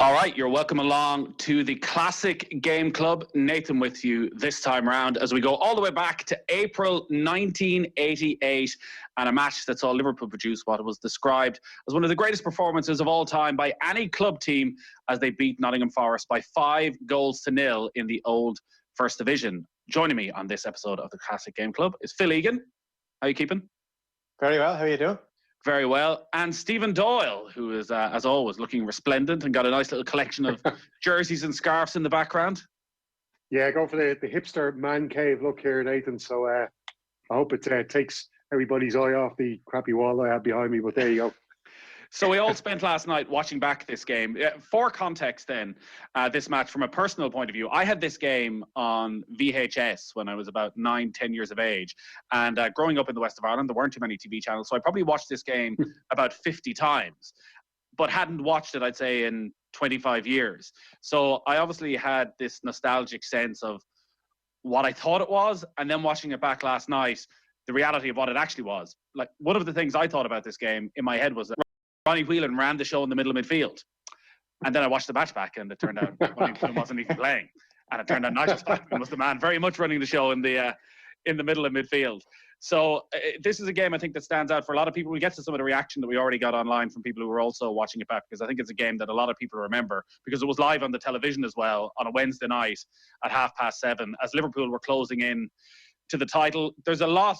All right, you're welcome along to the Classic Game Club. Nathan with you this time around as we go all the way back to April 1988 and a match that saw Liverpool produce what was described as one of the greatest performances of all time by any club team as they beat Nottingham Forest by 5-0 in the old First Division. Joining me on this episode of the Classic Game Club is Phil Egan. How are you keeping? Very well. How are you doing? Very well. And Stephen Doyle, who is, as always, looking resplendent and got a nice little collection of jerseys and scarves in the background. Yeah, go for the hipster man cave look here, Nathan. So I hope it takes everybody's eye off the crappy wall I have behind me, but there you go. So we all spent last night watching back this game. For context then, this match from a personal point of view, I had this game on VHS when I was about 9-10 years of age. And growing up in the west of Ireland, there weren't too many TV channels. So I probably watched this game about 50 times, but hadn't watched it, I'd say, in 25 years. So I obviously had this nostalgic sense of what I thought it was. And then watching it back last night, the reality of what it actually was. Like, one of the things I thought about this game in my head was that Ronnie Whelan ran the show in the middle of midfield. And then I watched the match back and it turned out Ronnie Whelan wasn't even playing. And it turned out Nigel Stockton was the man very much running the show in the middle of midfield. So this is a game I think that stands out for a lot of people. We'll get to some of the reaction that we already got online from people who were also watching it back, because I think it's a game that a lot of people remember because it was live on the television as well on a Wednesday night at 7:30 as Liverpool were closing in to the title. There's a lot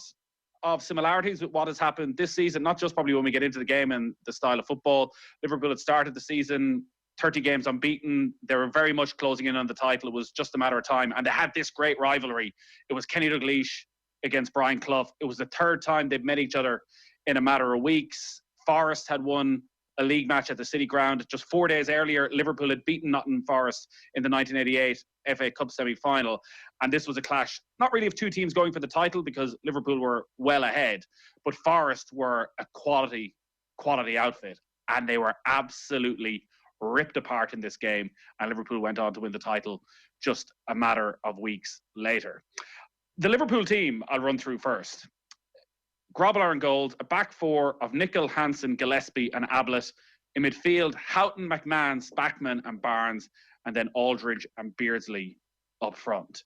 of similarities with what has happened this season, not just probably when we get into the game and the style of football. Liverpool had started the season 30 games unbeaten. They were very much closing in on the title. It was just a matter of time. And they had this great rivalry. It was Kenny Dalglish against Brian Clough. It was the third time they've met each other in a matter of weeks. Forest had won a league match at the City Ground. Just 4 days earlier, Liverpool had beaten Nottingham Forest in the 1988 FA Cup semi-final. And this was a clash, not really of two teams going for the title because Liverpool were well ahead, but Forest were a quality outfit. And they were absolutely ripped apart in this game. And Liverpool went on to win the title just a matter of weeks later. The Liverpool team I'll run through first. Grobbelaar in gold, a back four of Nicol, Hansen, Gillespie and Ablett. In midfield, Houghton, McMahon, Spackman and Barnes, and then Aldridge and Beardsley up front.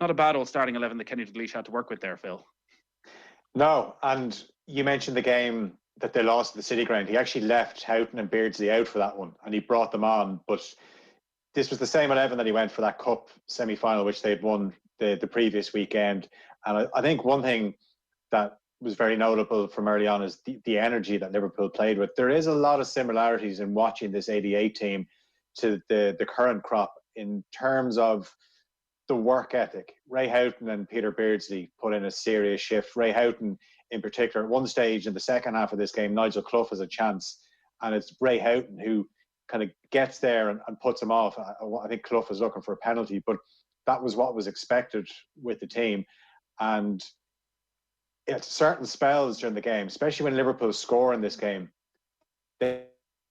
Not a bad old starting 11 that Kenny Dalglish had to work with there, Phil. No, and you mentioned the game that they lost at the City Ground. He actually left Houghton and Beardsley out for that one, and he brought them on. But this was the same 11 that he went for that Cup semi-final, which they'd won the previous weekend. And I think one thing that was very notable from early on is the energy that Liverpool played with. There is a lot of similarities in watching this 88 team to the current crop in terms of the work ethic. Ray Houghton and Peter Beardsley put in a serious shift. Ray Houghton in particular, at one stage in the second half of this game, Nigel Clough has a chance, and it's Ray Houghton who kind of gets there and puts him off. I think Clough was looking for a penalty, but that was what was expected with the team. And at certain spells during the game, especially when Liverpool score in this game, then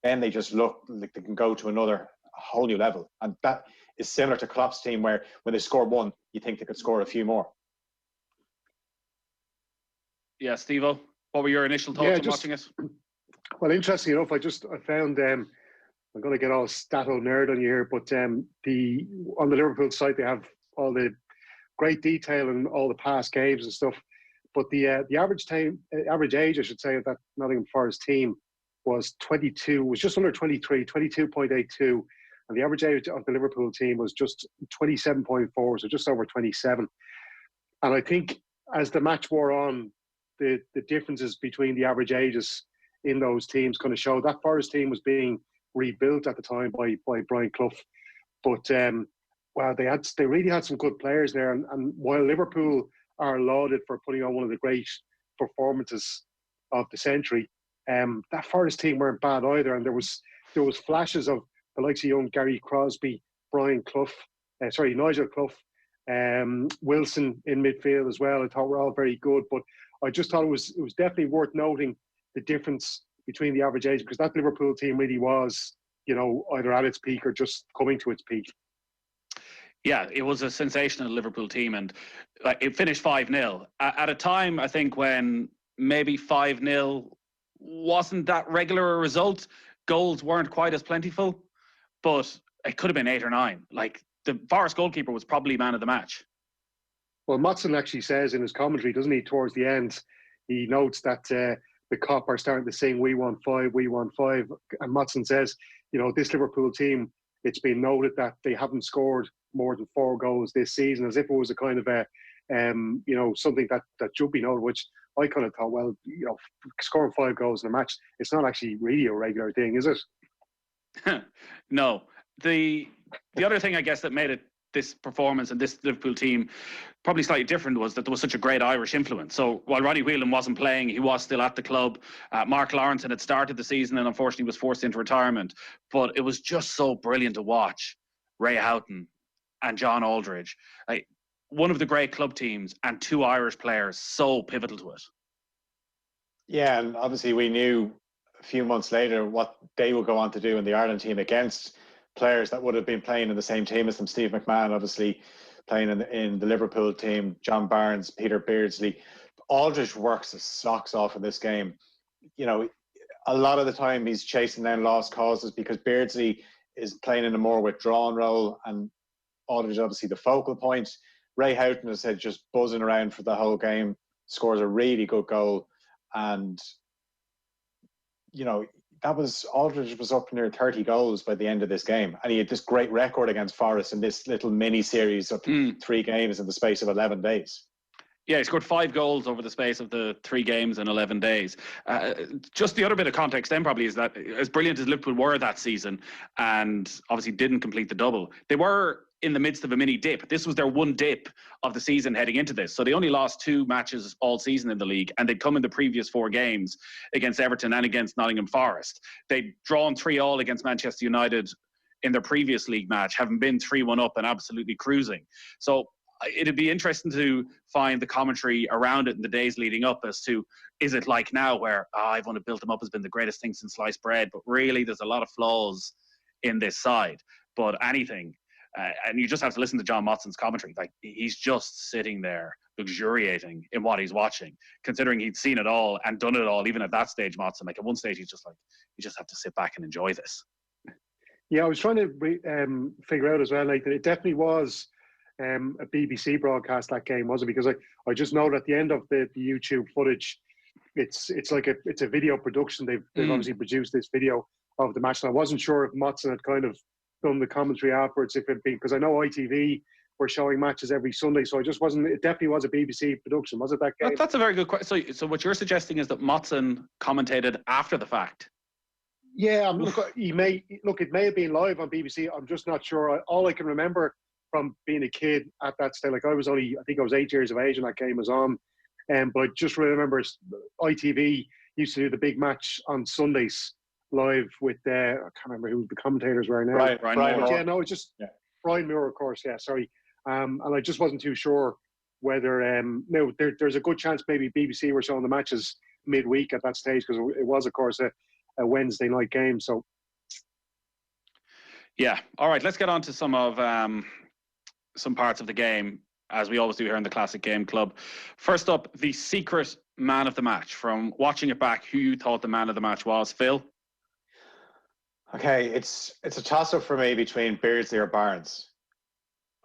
they just look like they can go to a whole new level. And that is similar to Klopp's team, where when they score one, you think they could score a few more. Yeah, Steve-O, what were your initial thoughts on watching it? Well, interesting enough, I found, I'm going to get all stato nerd on you here, but on the Liverpool site, they have all the great detail and all the past games and stuff. But the average age, I should say, of that Nottingham Forest team was just under 23, 22.82. And the average age of the Liverpool team was just 27.4, so just over 27. And I think as the match wore on, the differences between the average ages in those teams kind of showed. That Forest team was being rebuilt at the time by Brian Clough. But, well, they really had some good players there. And while Liverpool are lauded for putting on one of the great performances of the century, that Forest team weren't bad either. And there was flashes of the likes of young Gary Crosby, Nigel Clough, Wilson in midfield as well. I thought were all very good, but I just thought it was definitely worth noting the difference between the average age, because that Liverpool team really was, either at its peak or just coming to its peak. Yeah, it was a sensational Liverpool team, and it finished 5-0 at a time, I think, when maybe 5-0 wasn't that regular a result. Goals weren't quite as plentiful. but it could have been 8 or 9. Like, the Forest goalkeeper was probably man of the match. Well, Motson actually says in his commentary, doesn't he, towards the end, he notes that the COP are starting to sing, we want 5, we want 5. And Motson says, this Liverpool team, it's been noted that they haven't scored more than 4 goals this season, as if it was a kind of a, something that should be noted, which I kind of thought, well, scoring 5 goals in a match, it's not actually really a regular thing, is it? No. The other thing, I guess, that made it this performance and this Liverpool team probably slightly different was that there was such a great Irish influence. So while Ronnie Whelan wasn't playing, he was still at the club. Mark Lawrenson had started the season and unfortunately was forced into retirement. But it was just so brilliant to watch Ray Houghton and John Aldridge. Like, one of the great club teams and 2 Irish players so pivotal to it. Yeah, and obviously we knew a few months later what they would go on to do in the Ireland team against players that would have been playing in the same team as them. Steve McMahon, obviously, playing in the Liverpool team, John Barnes, Peter Beardsley. Aldridge works his socks off in this game. A lot of the time he's chasing down lost causes because Beardsley is playing in a more withdrawn role and Aldridge obviously the focal point. Ray Houghton, as I said, just buzzing around for the whole game, scores a really good goal. And, Aldridge was up near 30 goals by the end of this game. And he had this great record against Forest in this little mini series of 3 games in the space of 11 days. Yeah, he scored 5 goals over the space of the 3 games in 11 days. Just the other bit of context then probably is that as brilliant as Liverpool were that season and obviously didn't complete the double, they were in the midst of a mini dip. This was their one dip of the season heading into this. So they only lost 2 matches all season in the league, and they'd come in the previous 4 games against Everton and against Nottingham Forest. They'd drawn 3-3 against Manchester United in their previous league match, having been 3-1 up and absolutely cruising. So it'd be interesting to find the commentary around it in the days leading up as to, is it like now where I've only built them up has been the greatest thing since sliced bread, but really there's a lot of flaws in this side. But anything, and you just have to listen to John Motson's commentary. Like, he's just sitting there luxuriating in what he's watching, considering he'd seen it all and done it all, even at that stage, Motson. Like, at one stage, he's just like, you just have to sit back and enjoy this. Yeah, I was trying to figure out as well, like, that it definitely was a BBC broadcast, that game, was it? Because I just know at the end of the YouTube footage, it's like it's a video production. They've obviously produced this video of the match. And I wasn't sure if Motson had kind of done the commentary afterwards, if it'd been, because I know ITV were showing matches every Sunday, so I just wasn't. It definitely was a BBC production, was it, that game? That's a very good question. So what you're suggesting is that Motson commentated after the fact? Yeah, it may have been live on BBC. I'm just not sure. All I can remember from being a kid at that stage, like I think I was 8 years of age when that game was on, but I just remember ITV used to do the big match on Sundays live with I can't remember who the commentators were now. Brian Moore. Yeah, no, it's just Brian Moore, of course. Yeah, sorry. And I just wasn't too sure whether there's a good chance maybe BBC were showing the matches midweek at that stage, because it was, of course, a Wednesday night game. So yeah, all right. Let's get on to some parts of the game, as we always do here in the Classic Game Club. First up, the secret man of the match. From watching it back, who you thought the man of the match was, Phil? Okay, it's a toss-up for me between Beardsley or Barnes.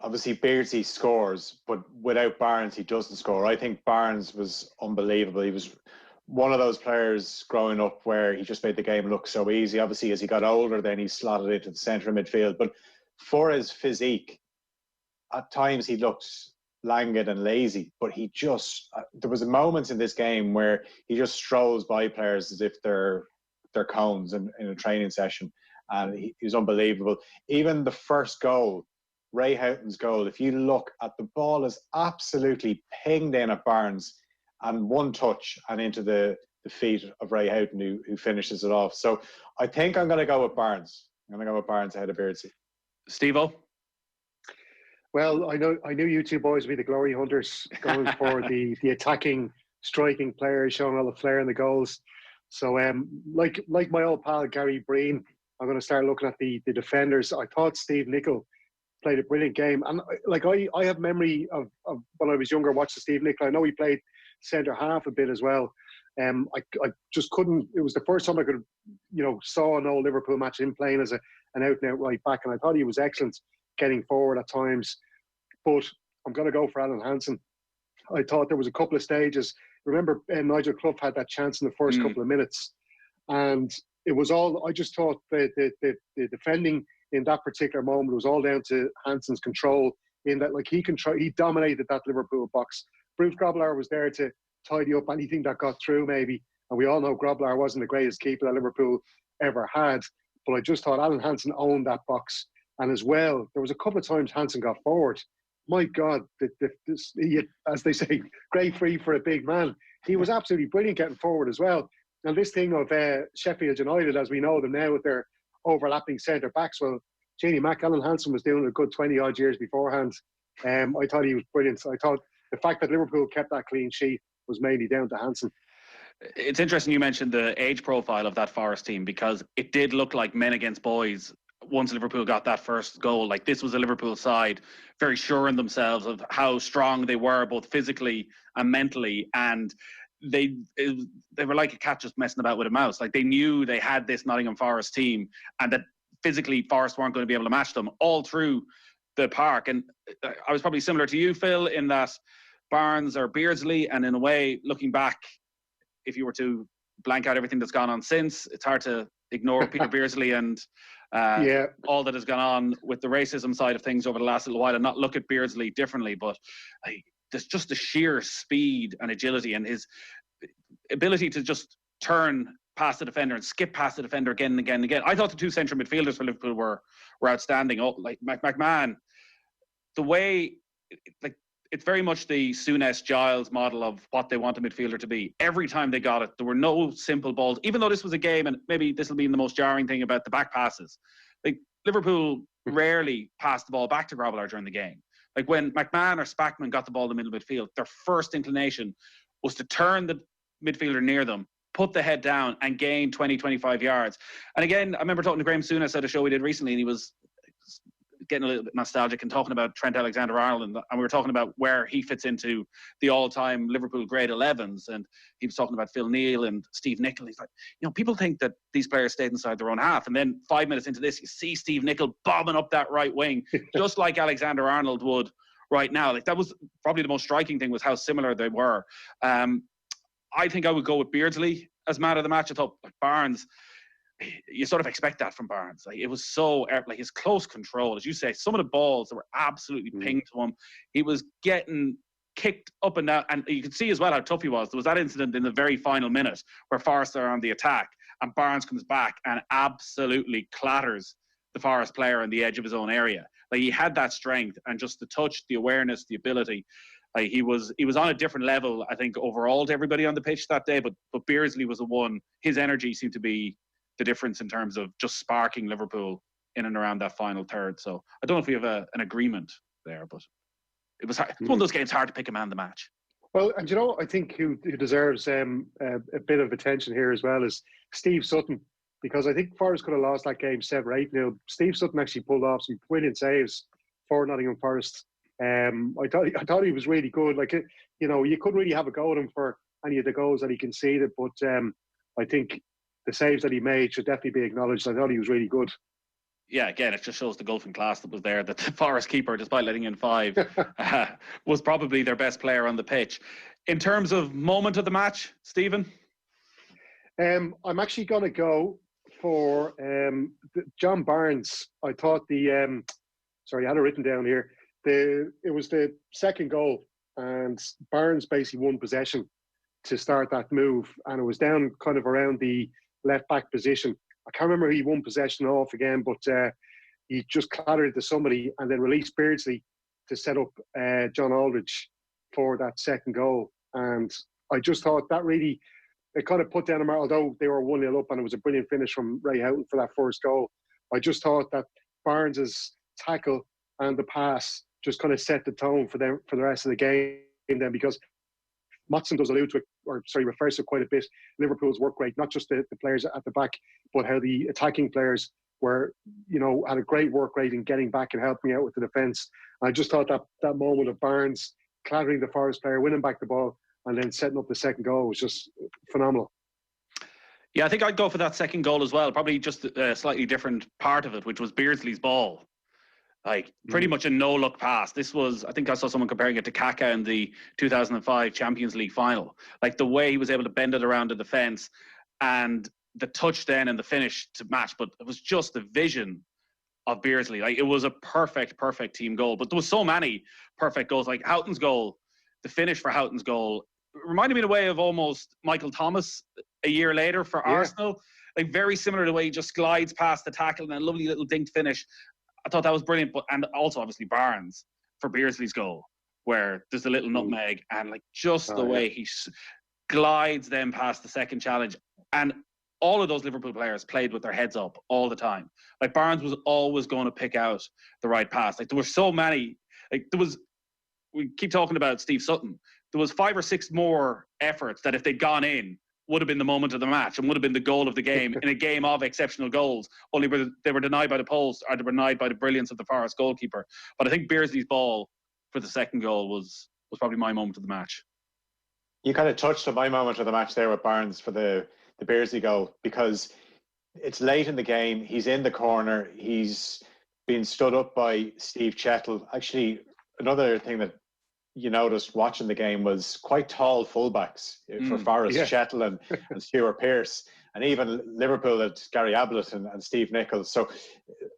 Obviously, Beardsley scores, but without Barnes, he doesn't score. I think Barnes was unbelievable. He was one of those players growing up where he just made the game look so easy. Obviously, as he got older, then he slotted into the centre of midfield. But for his physique, at times he looked languid and lazy, but he just, there was moments in this game where he just strolls by players as if they're cones in a training session, and he was unbelievable. Even the first goal, Ray Houghton's goal, if you look at the ball, is absolutely pinged in at Barnes and one touch and into the feet of Ray Houghton, who finishes it off. So I think I'm going to go with Barnes. I'm going to go with Barnes ahead of Beardsley. Steve-O? Well, I knew you two boys would be the glory hunters, going for the attacking, striking players, showing all the flair in the goals. So, like my old pal Gary Breen, I'm going to start looking at the defenders. I thought Steve Nicol played a brilliant game, and I have memory of when I was younger watching Steve Nicol. I know he played centre half a bit as well, I just couldn't. It was the first time I could, saw an old Liverpool match, him playing as an out-and-out right back, and I thought he was excellent getting forward at times. But I'm going to go for Alan Hansen. I thought there was a couple of stages. Remember, Nigel Clough had that chance in the first couple of minutes, and it was all. I just thought the defending in that particular moment was all down to Hansen's control. In that, like, he dominated that Liverpool box. Bruce Grobbelaar was there to tidy up anything that got through, maybe. And we all know Grobbelaar wasn't the greatest keeper that Liverpool ever had. But I just thought Alan Hansen owned that box. And as well, there was a couple of times Hansen got forward. My God, as they say, great free for a big man. He was absolutely brilliant getting forward as well. And this thing of Sheffield United, as we know them now with their overlapping centre backs, well, Janie Mack, Alan Hansen was doing a good 20-odd years beforehand. I thought he was brilliant. I thought the fact that Liverpool kept that clean sheet was mainly down to Hansen. It's interesting you mentioned the age profile of that Forest team, because it did look like men against boys once Liverpool got that first goal. Like, this was a Liverpool side very sure in themselves of how strong they were, both physically and mentally, and they were like a cat just messing about with a mouse. Like, they knew they had this Nottingham Forest team, and that physically Forest weren't going to be able to match them all through the park. And I was probably similar to you, Phil, in that Barnes or Beardsley, and in a way, looking back, if you were to blank out everything that's gone on since, it's hard to ignore Peter Beardsley and all that has gone on with the racism side of things over the last little while, and not look at Beardsley differently. But there's just the sheer speed and agility and his ability to just turn past the defender and skip past the defender again and again and again. I thought the two central midfielders for Liverpool were outstanding. Oh, like McMahon, the way, like, it's very much the Souness Giles model of what they want a midfielder to be. Every time they got it, there were no simple balls, even though this was a game, and maybe this will be the most jarring thing about the back passes. Like, Liverpool rarely passed the ball back to Grobbelaar during the game. Like, when McMahon or Spackman got the ball in the middle of midfield, their first inclination was to turn the midfielder near them, put the head down and gain 20, 25 yards. And again, I remember talking to Graham Souness at a show we did recently, and he was getting a little bit nostalgic and talking about Trent Alexander-Arnold, and we were talking about where he fits into the all-time Liverpool grade 11s, and he was talking about Phil Neal and Steve Nicol. He's like, people think that these players stayed inside their own half, and then 5 minutes into this, you see Steve Nicol bombing up that right wing, just like Alexander-Arnold would right now. Like, that was probably the most striking thing, was how similar they were. I think I would go with Beardsley as man of the match. I thought, like, Barnes, you sort of expect that from Barnes. Like, it was so, like, his close control, as you say, some of the balls that were absolutely pinged to him. He was getting kicked up and down, and you could see as well how tough he was. There was that incident in the very final minute where Forest are on the attack, and Barnes comes back and absolutely clatters the Forest player on the edge of his own area. Like, he had that strength and just the touch, the awareness, the ability. Like, he was on a different level, I think, overall to everybody on the pitch that day. But Beardsley was the one. His energy seemed to be the difference in terms of just sparking Liverpool in and around that final third. So I don't know if we have an agreement there, but it was hard. It's one of those games hard to pick a man the match. Well, and I think who deserves a bit of attention here as well is Steve Sutton, because I think Forest could have lost that game 7-8-0. Steve Sutton actually pulled off some brilliant saves for Nottingham Forest. I thought he was really good. Like, you couldn't really have a go at him for any of the goals that he conceded, but I think the saves that he made should definitely be acknowledged. I thought he was really good. Yeah, again, it just shows the golfing class that was there, that the Forest keeper, despite letting in 5, was probably their best player on the pitch. In terms of moment of the match, Stephen? I'm actually going to go for John Barnes. I thought sorry, I had it written down here. It was the second goal, and Barnes basically won possession to start that move, and it was down kind of around the left back position. I can't remember who he won possession off again, but he just clattered it to somebody and then released Beardsley to set up John Aldridge for that second goal. And I just thought that really, it kind of put down a mark, although they were 1-0 up and it was a brilliant finish from Ray Houghton for that first goal. I just thought that Barnes's tackle and the pass just kind of set the tone for the rest of the game then, because Matson does allude to it, refers to it quite a bit. Liverpool's work rate, not just the players at the back, but how the attacking players were, had a great work rate in getting back and helping out with the defence. I just thought that moment of Barnes clattering the Forest player, winning back the ball, and then setting up the second goal was just phenomenal. Yeah, I think I'd go for that second goal as well. Probably just a slightly different part of it, which was Beardsley's ball. Like, pretty much a no-look pass. This was, I think I saw someone comparing it to Kaká in the 2005 Champions League final. Like, the way he was able to bend it around the defence and the touch then and the finish to match. But it was just the vision of Beardsley. Like, it was a perfect team goal. But there was so many perfect goals. Like, Houghton's goal, the finish for Houghton's goal, reminded me in a way of almost Michael Thomas a year later for Arsenal. Like, very similar to the way he just glides past the tackle and a lovely little dinked finish. I thought that was brilliant, and also obviously Barnes for Beardsley's goal, where there's a little nutmeg and like just the way he glides them past the second challenge. And all of those Liverpool players played with their heads up all the time. Like, Barnes was always going to pick out the right pass. Like, there were so many. Like, we keep talking about Steve Sutton. There was 5 or 6 more efforts that if they'd gone in, would have been the moment of the match and would have been the goal of the game in a game of exceptional goals. Only they were denied by the post, or they were denied by the brilliance of the Forest goalkeeper. But I think Beardsley's ball for the second goal was probably my moment of the match. You kind of touched on my moment of the match there with Barnes for the Beardsley goal, because it's late in the game. He's in the corner. He's been stood up by Steve Chettle. Actually, another thing that you noticed watching the game was quite tall fullbacks for Forest, Chettle and Stuart Pearce, and even Liverpool had Gary Ablett and Steve Nicol. So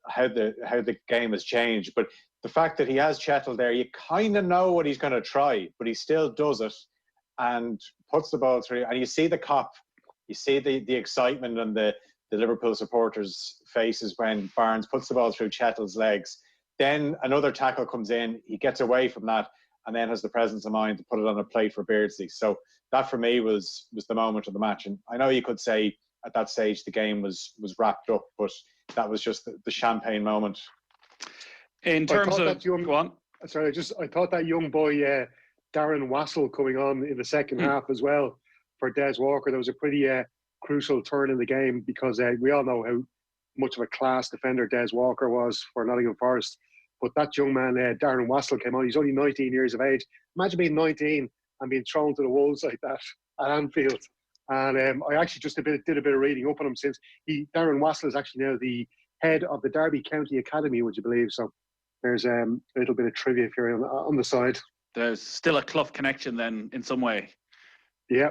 how the game has changed. But the fact that he has Chettle there, you kind of know what he's going to try, but he still does it and puts the ball through. And you see the cop, you see the excitement on the Liverpool supporters' faces when Barnes puts the ball through Chettle's legs. Then another tackle comes in, he gets away from that, and then has the presence of mind to put it on a plate for Beardsley. So that for me was the moment of the match. And I know you could say at that stage the game was wrapped up, but that was just the champagne moment. In terms of go on. Sorry, I thought that young boy Darren Wassell coming on in the second half as well for Des Walker. There was a pretty crucial turn in the game, because we all know how much of a class defender Des Walker was for Nottingham Forest. But that young man, Darren Wassell, came on. He's only 19 years of age. Imagine being 19 and being thrown to the wolves like that at Anfield. And I actually just did a bit of reading up on him since. Darren Wassell is actually now the head of the Derby County Academy, would you believe? So there's a little bit of trivia here on the side. There's still a Clough connection then in some way. Yeah.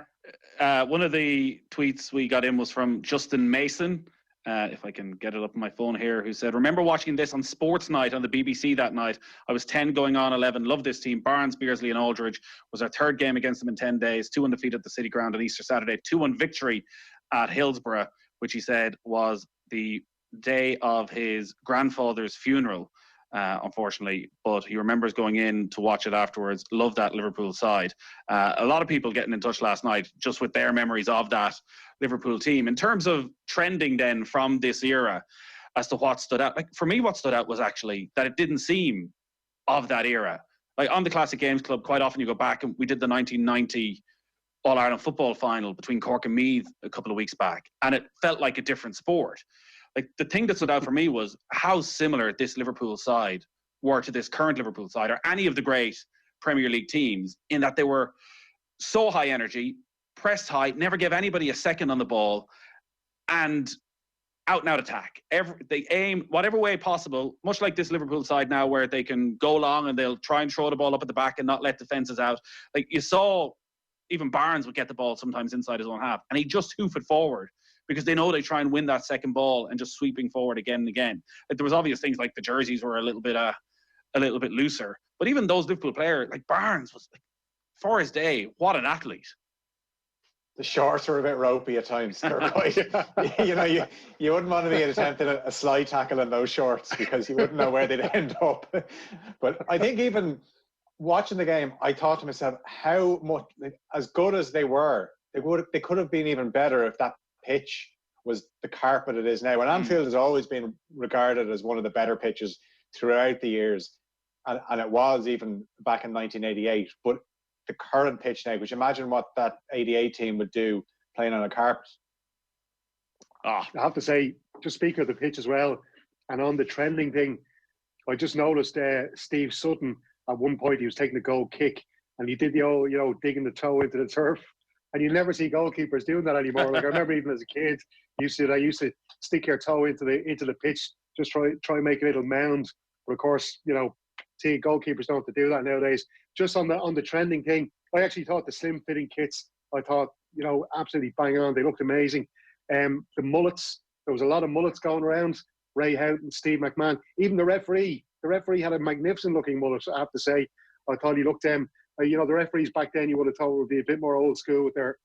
One of the tweets we got in was from Justin Mason. If I can get it up on my phone here, who said, "Remember watching this on Sports Night on the BBC that night. I was 10 going on 11. Love this team. Barnes, Beardsley and Aldridge. Was our third game against them in 10 days. 2 undefeated at the City Ground on Easter Saturday. 2-1 victory at Hillsborough," which he said was the day of his grandfather's funeral, unfortunately. But he remembers going in to watch it afterwards. Love that Liverpool side. A lot of people getting in touch last night just with their memories of that Liverpool team. In terms of trending then from this era as to what stood out, like for me, what stood out was actually that it didn't seem of that era. Like on the Classic Games Club, quite often you go back and we did the 1990 All-Ireland football final between Cork and Meath a couple of weeks back, and it felt like a different sport. Like the thing that stood out for me was how similar this Liverpool side were to this current Liverpool side or any of the great Premier League teams, in that they were so high energy, pressed high, never gave anybody a second on the ball, and out and out attack. They aim whatever way possible, much like this Liverpool side now, where they can go long and they'll try and throw the ball up at the back and not let defences out. Like you saw, even Barnes would get the ball sometimes inside his own half, and he just hoof it forward because they know they try and win that second ball and just sweeping forward again and again. Like there was obvious things like the jerseys were a little bit looser, but even those Liverpool players, like Barnes was, like, for his day, what an athlete. The shorts were a bit ropey at times. They were quite, you wouldn't want to be attempting a slide tackle in those shorts because you wouldn't know where they'd end up. But I think even watching the game, I thought to myself, how much, like, as good as they were, they could have been even better if that pitch was the carpet it is now. And Anfield has always been regarded as one of the better pitches throughout the years, and it was even back in 1988. But the current pitch now, could you imagine what that 88 team would do playing on a carpet? I have to say, just speaking of the pitch as well, and on the trending thing, I just noticed Steve Sutton, at one point he was taking a goal kick and he did the old, digging the toe into the turf. And you never see goalkeepers doing that anymore. Like I remember even as a kid, I used to stick your toe into the pitch, just try and make a little mound. But of course, see goalkeepers don't have to do that nowadays. Just on the trending thing, I actually thought the slim fitting kits, I thought, absolutely bang on. They looked amazing. The mullets, there was a lot of mullets going around. Ray Houghton, Steve McMahon, even the referee had a magnificent looking mullet, I have to say. I thought he looked the referees back then you would have thought would be a bit more old school with their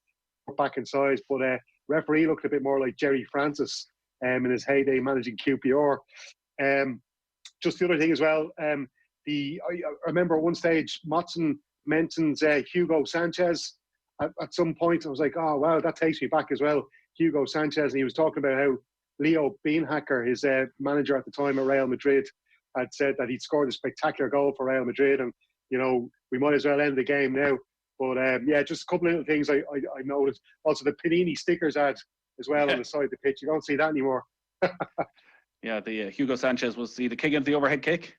back in size, but referee looked a bit more like Jerry Francis in his heyday managing QPR. Just the other thing as well, I remember at one stage Motson mentions Hugo Sanchez at some point. I was like, oh wow, that takes me back as well. Hugo Sanchez, and he was talking about how Leo Beenhakker, his manager at the time at Real Madrid, had said that he'd scored a spectacular goal for Real Madrid, and we might as well end the game now. But just a couple of little things I noticed. Also, the Panini stickers ad as well on the side of the pitch. You don't see that anymore. Yeah, the Hugo Sanchez, was he the king of the overhead kick?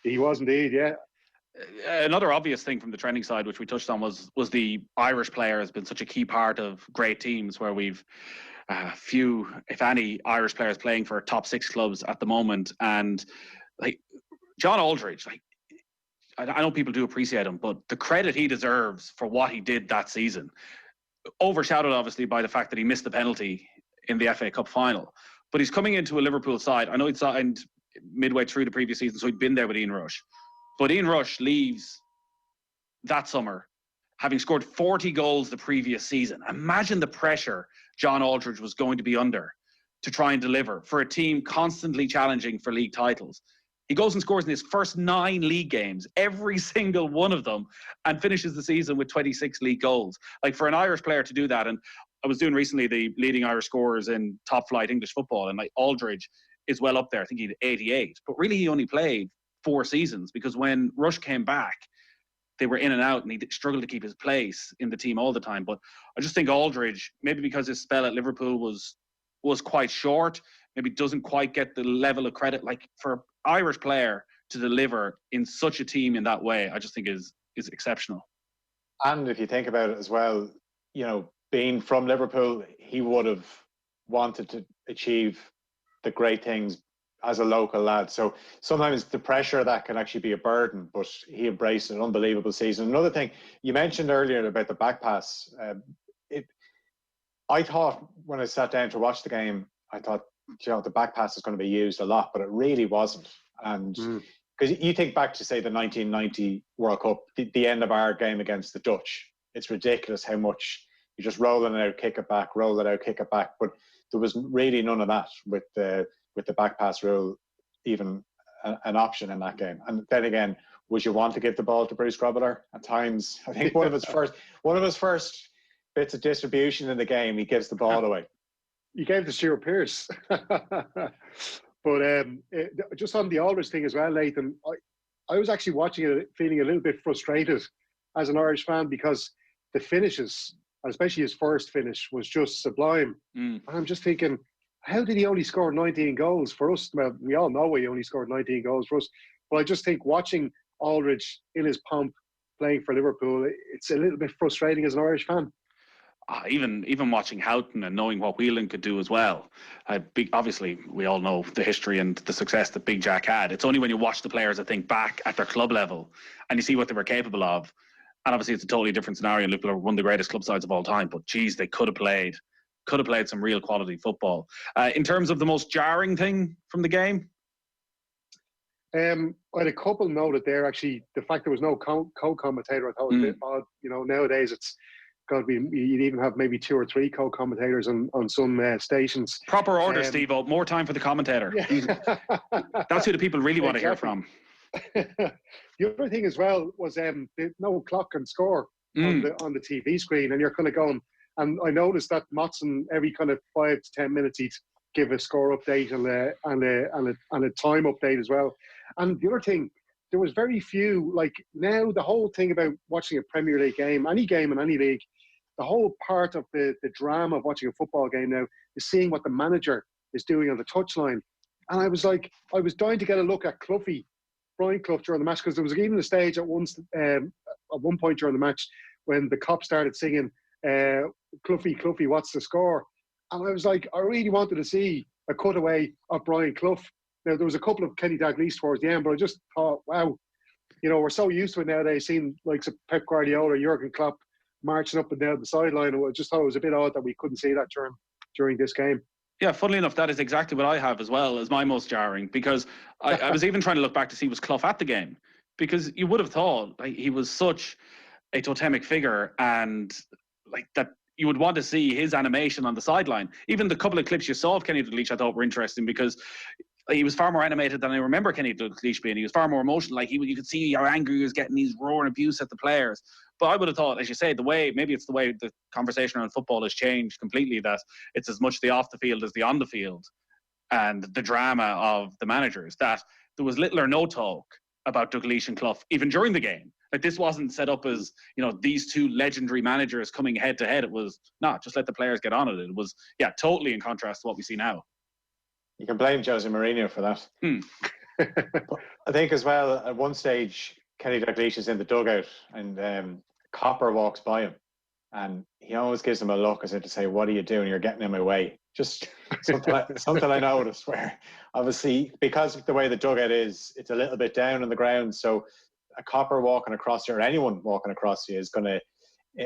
He was indeed, yeah. Another obvious thing from the trending side, which we touched on, was the Irish player has been such a key part of great teams where we've few, if any, Irish players playing for top 6 clubs at the moment. And like John Aldridge, I know people do appreciate him, but the credit he deserves for what he did that season, overshadowed obviously by the fact that he missed the penalty in the FA Cup final. But he's coming into a Liverpool side. I know he'd signed midway through the previous season, so he'd been there with Ian Rush. But Ian Rush leaves that summer, having scored 40 goals the previous season. Imagine the pressure John Aldridge was going to be under to try and deliver for a team constantly challenging for league titles. He goes and scores in his first 9 league games, every single one of them, and finishes the season with 26 league goals. Like, for an Irish player to do that, and I was doing recently the leading Irish scorers in top flight English football, and like Aldridge is well up there. I think he had 88, but really he only played 4 seasons, because when Rush came back, they were in and out, and he struggled to keep his place in the team all the time. But I just think Aldridge, maybe because his spell at Liverpool was quite short, maybe doesn't quite get the level of credit. Like, for an Irish player to deliver in such a team in that way, I just think is exceptional. And if you think about it as well, being from Liverpool, he would have wanted to achieve the great things as a local lad. So sometimes the pressure of that can actually be a burden, but he embraced an unbelievable season. Another thing you mentioned earlier about the back pass, I thought when I sat down to watch the game, I thought, the back pass is going to be used a lot, but it really wasn't. And because you think back to, say, the 1990 World Cup, the end of our game against the Dutch, it's ridiculous how much you just roll it out, kick it back, roll it out, kick it back. But there was really none of that with the back pass rule, even an option in that game. And then again, would you want to give the ball to Bruce Grobbelaar? At times, I think one of his first bits of distribution in the game, he gives the ball away. You gave to Stuart Pearce. But just on the Aldridge thing as well, Nathan, I was actually watching it feeling a little bit frustrated as an Irish fan, because the finishes, especially his first finish, was just sublime. And I'm just thinking, how did he only score 19 goals for us? Well, we all know he only scored 19 goals for us. But I just think watching Aldridge in his pomp playing for Liverpool, it's a little bit frustrating as an Irish fan. Even watching Houghton and knowing what Whelan could do as well. Obviously, we all know the history and the success that Big Jack had. It's only when you watch the players, I think, back at their club level and you see what they were capable of. And obviously, it's a totally different scenario. Liverpool are one of the greatest club sides of all time. But, geez, they could have played some real quality football. In terms of the most jarring thing from the game? I had a couple noted there, actually. The fact there was no co-commentator, I thought was a bit odd. Nowadays it's got to be, you'd even have maybe 2 or 3 co-commentators on some stations. Proper order, Steve-O. More time for the commentator. Yeah. That's who the people really want to hear from. The other thing as well was no clock and score on the TV screen, and you're kind of going. And I noticed that Motson, every kind of 5 to 10 minutes, he'd give a score update and a time update as well. And the other thing, there was very few, like now the whole thing about watching a Premier League game in any league, the whole part of the drama of watching a football game now is seeing what the manager is doing on the touchline. And I was dying to get a look at Brian Clough during the match, because there was even a stage at once at one point during the match when the cop started singing, Cluffy, Cluffy, what's the score? And I was like, I really wanted to see a cutaway of Brian Clough. Now, there was a couple of Kenny Dalglish towards the end, but I just thought, wow, we're so used to it nowadays, seeing like Pep Guardiola, Jurgen Klopp marching up and down the sideline. I just thought it was a bit odd that we couldn't see that during this game. Yeah, funnily enough, that is exactly what I have as well as my most jarring, because I was even trying to look back to see was Clough at the game, because you would have thought he was such a totemic figure, and like that you would want to see his animation on the sideline. Even the couple of clips you saw of Kenny Dalglish I thought were interesting, because he was far more animated than I remember Kenny Dalglish being. He was far more emotional. Like you could see how angry he was getting, these roaring abuse at the players. But I would have thought, as you say, maybe it's the way the conversation around football has changed completely, that it's as much the off the field as the on the field, and the drama of the managers, that there was little or no talk about Dalglish and Clough even during the game. Like, this wasn't set up as, these two legendary managers coming head to head. It was not, just let the players get on it. It was, totally in contrast to what we see now. You can blame Jose Mourinho for that. But I think as well, at one stage, Kenny Dalglish is in the dugout and Copper walks by him, and he always gives him a look as if to say, "What are you doing? You're getting in my way." Just something I noticed, where obviously, because of the way the dugout is, it's a little bit down on the ground, so a Copper walking across you, or anyone walking across you, is going to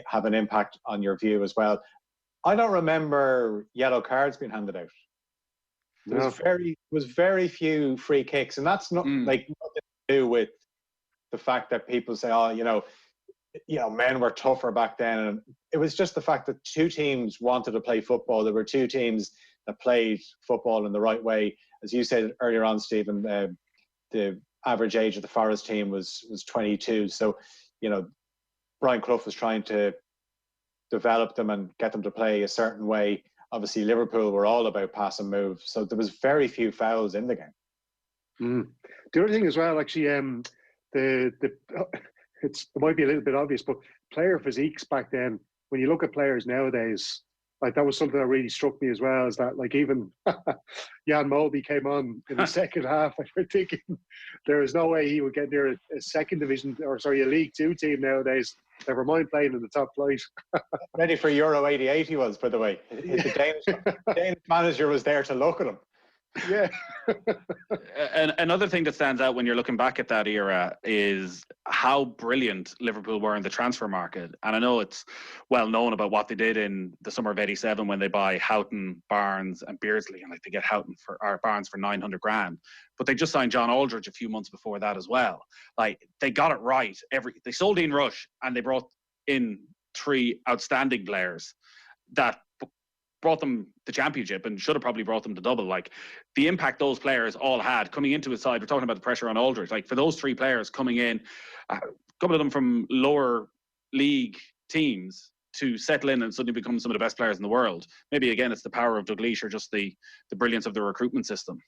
have an impact on your view as well. I don't remember yellow cards being handed out. There was very few free kicks, and that's not like nothing to do with the fact that people say, men were tougher back then. And it was just the fact that two teams wanted to play football. There were two teams that played football in the right way. As you said earlier on, Stephen, the average age of the Forest team was 22. So, Brian Clough was trying to develop them and get them to play a certain way. Obviously, Liverpool were all about pass and move. So there was very few fouls in the game. The other thing as well, actually, it might be a little bit obvious, but player physiques back then, when you look at players nowadays, like that was something that really struck me as well, is that like even Jan Molby came on in the second half, and you're thinking there is no way he would get near a second division, a League Two team nowadays, never mind playing in the top flight. Ready for Euro 88 he was, by the way. The Danish manager was there to look at him. Yeah. And another thing that stands out when you're looking back at that era is how brilliant Liverpool were in the transfer market. And I know it's well known about what they did in the summer of '87 when they buy Houghton, Barnes and Beardsley, and like they get Barnes for 900 grand. But they just signed John Aldridge a few months before that as well. Like, they got it right. They sold Ian Rush, and they brought in three outstanding players that brought them the championship and should have probably brought them to double. Like, the impact those players all had coming into his side. We're talking about the pressure on Aldridge. Like, for those three players coming in, a couple of them from lower league teams, to settle in and suddenly become some of the best players in the world. Maybe again, it's the power of Dalglish, or just the brilliance of the recruitment system.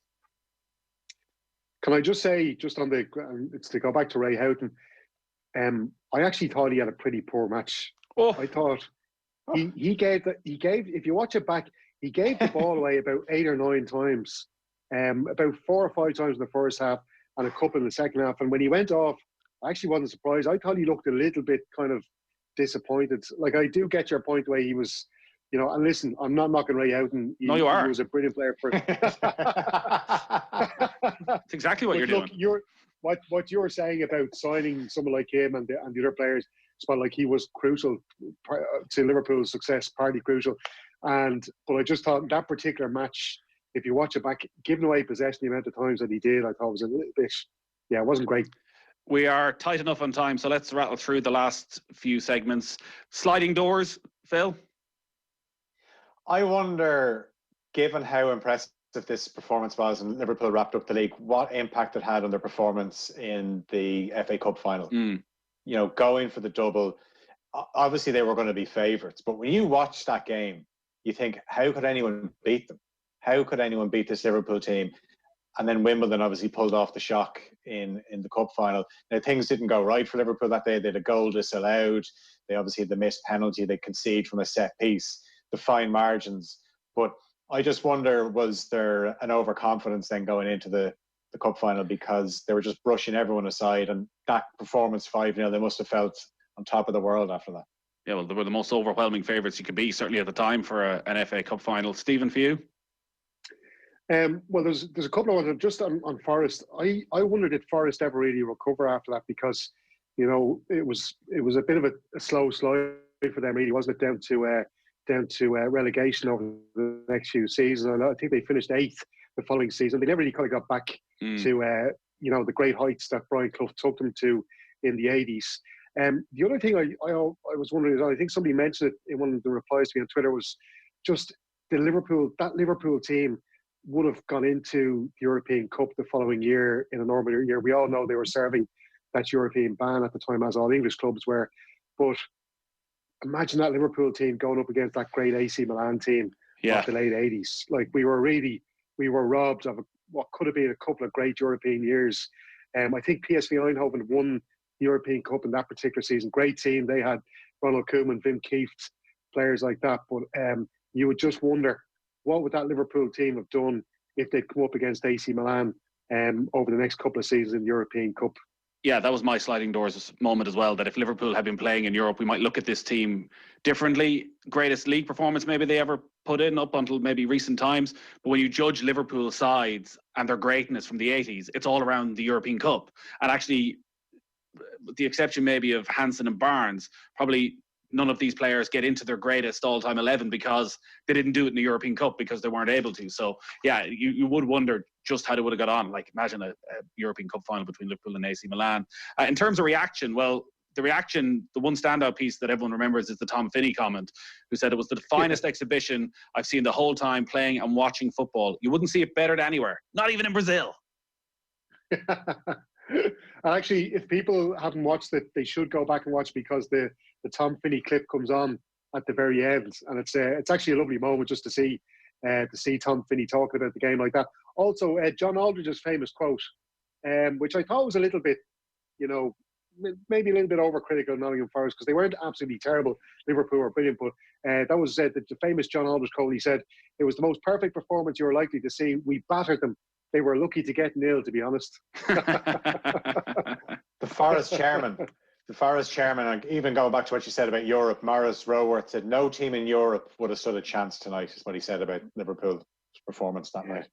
Can I just say, just on it's to go back to Ray Houghton, I actually thought he had a pretty poor match. I thought he gave, if you watch it back, he gave the ball away about 8 or 9 times, about 4 or 5 times in the first half and a couple in the second half. And when he went off, I actually wasn't surprised. I thought he looked a little bit kind of disappointed. Like, I do get your point where he was, and listen, I'm not knocking Ray Houghton. No, you are. He was a brilliant player for That's exactly what you're doing. What you're saying about signing someone like him and the other players, it's felt like he was crucial to Liverpool's success, partly crucial. But I just thought that particular match, if you watch it back, giving away possession the amount of times that he did, I thought was a little bit, it wasn't great. We are tight enough on time, so let's rattle through the last few segments. Sliding doors, Phil? I wonder, given how impressive this performance was and Liverpool wrapped up the league, what impact it had on their performance in the FA Cup final. Going for the double. Obviously, they were going to be favourites, but when you watch that game, you think, how could anyone beat them? How could anyone beat this Liverpool team? And then Wimbledon obviously pulled off the shock in the cup final. Now, things didn't go right for Liverpool that day. They had a goal disallowed. They obviously had the missed penalty. They conceded from a set piece, the fine margins. But I just wonder, was there an overconfidence then going into the cup final, because they were just brushing everyone aside, and that performance 5-0, they must have felt on top of the world after that. Yeah, well, they were the most overwhelming favourites you could be, certainly at the time, for an FA Cup final. Stephen, for you? Well, there's a couple of ones just on Forest. I wondered did Forest ever really recover after that, because it was a bit of a slow slide for them, really, wasn't it? Down to relegation over the next few seasons. And I think they finished 8th the following season. They never really kind of got back to the great heights that Brian Clough took them to in the 80s. The other thing I was wondering is, I think somebody mentioned it in one of the replies to me on Twitter, was just that Liverpool team would have gone into the European Cup the following year in a normal year. We all know they were serving that European ban at the time, as all English clubs were. But imagine that Liverpool team going up against that great AC Milan team of the late 80s. Like, we were robbed of what could have been a couple of great European years. I think PSV Eindhoven won the European Cup in that particular season. Great team. They had Ronald Koeman, Wim Kieft, players like that. But you would just wonder, what would that Liverpool team have done if they'd come up against AC Milan over the next couple of seasons in the European Cup? Yeah, that was my sliding doors moment as well, that if Liverpool had been playing in Europe, we might look at this team differently. Greatest league performance maybe they ever put in up until maybe recent times. But when you judge Liverpool sides and their greatness from the 80s, it's all around the European Cup. And actually, with the exception maybe of Hansen and Barnes, probably none of these players get into their greatest all-time 11 because they didn't do it in the European Cup because they weren't able to. So, yeah, you would wonder just how they would have got on. Like, imagine a European Cup final between Liverpool and AC Milan. In terms of reaction, well, the one standout piece that everyone remembers is the Tom Finney comment, who said it was the finest exhibition I've seen the whole time playing and watching football. You wouldn't see it better than anywhere, not even in Brazil. Actually, if people haven't watched it, they should go back and watch, because the Tom Finney clip comes on at the very end, and it's actually a lovely moment just to see Tom Finney talking about the game like that. Also, John Aldridge's famous quote, which I thought was a little bit, maybe a little bit overcritical of Nottingham Forest, because they weren't absolutely terrible. Liverpool were brilliant, but that was the famous John Aldridge quote. He said, "It was the most perfect performance you were likely to see. We battered them. They were lucky to get nil, to be honest." The Forest chairman, and even going back to what you said about Europe, Maurice Roworth said no team in Europe would have stood a chance tonight, is what he said about Liverpool's performance that night.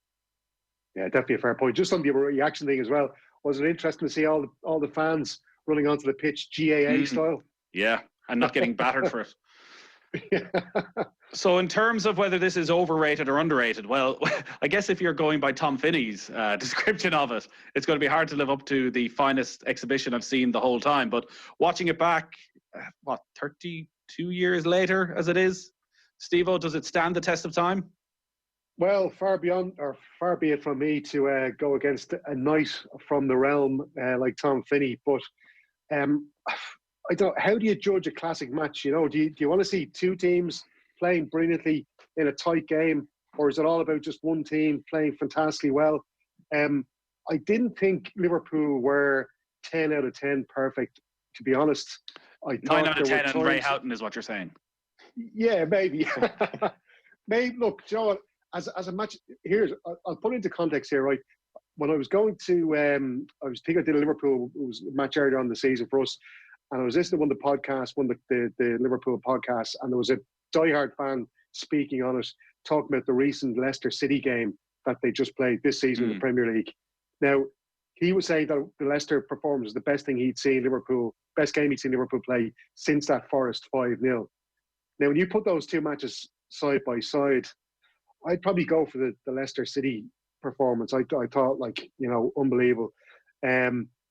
Yeah, definitely a fair point. Just on the reaction thing as well, was it interesting to see all the fans running onto the pitch GAA style? Yeah, and not getting battered for it. Yeah. So in terms of whether this is overrated or underrated, well, I guess if you're going by Tom Finney's description of it, it's going to be hard to live up to the finest exhibition I've seen the whole time. But watching it back, 32 years later as it is, Steve-O, does it stand the test of time? Well, far be it from me to go against a knight from the realm like Tom Finney. But I don't. How do you judge a classic match? Do you want to see two teams playing brilliantly in a tight game, or is it all about just one team playing fantastically well? I didn't think Liverpool were 10 out of 10 perfect, to be honest. I thought 9 out of 10 and Ray Houghton is what you're saying. Yeah, maybe. Maybe. Look, Joe, what? As a match, I'll put it into context here, right? When I was going to, I think I did a Liverpool, it was a match earlier on the season for us, and I was listening to one of the Liverpool podcasts, and there was a diehard fan speaking on it, talking about the recent Leicester City game that they just played this season in the Premier League. Now, he was saying that the Leicester performance was the best thing he'd seen best game he'd seen Liverpool play since that Forest 5-0. Now, when you put those two matches side by side, I'd probably go for the Leicester City performance. I thought, unbelievable.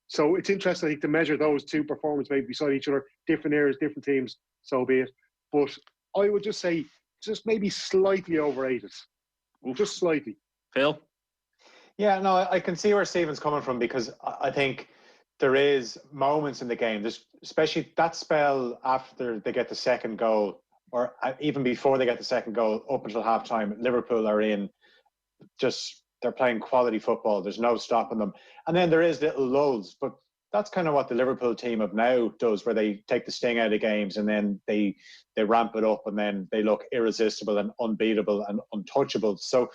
So it's interesting, I think, to measure those two performances maybe beside each other, different eras, different teams, so be it. But I would just say, just maybe slightly overrated. Oof. Just slightly. Phil? Yeah, no, I can see where Stephen's coming from, because I think there is moments in the game, there's especially that spell after they get the second goal, or even before they get the second goal, up until half-time, Liverpool are in they're playing quality football. There's no stopping them. And then there is little lulls, but that's kind of what the Liverpool team of now does, where they take the sting out of games and then they ramp it up and then they look irresistible and unbeatable and untouchable. So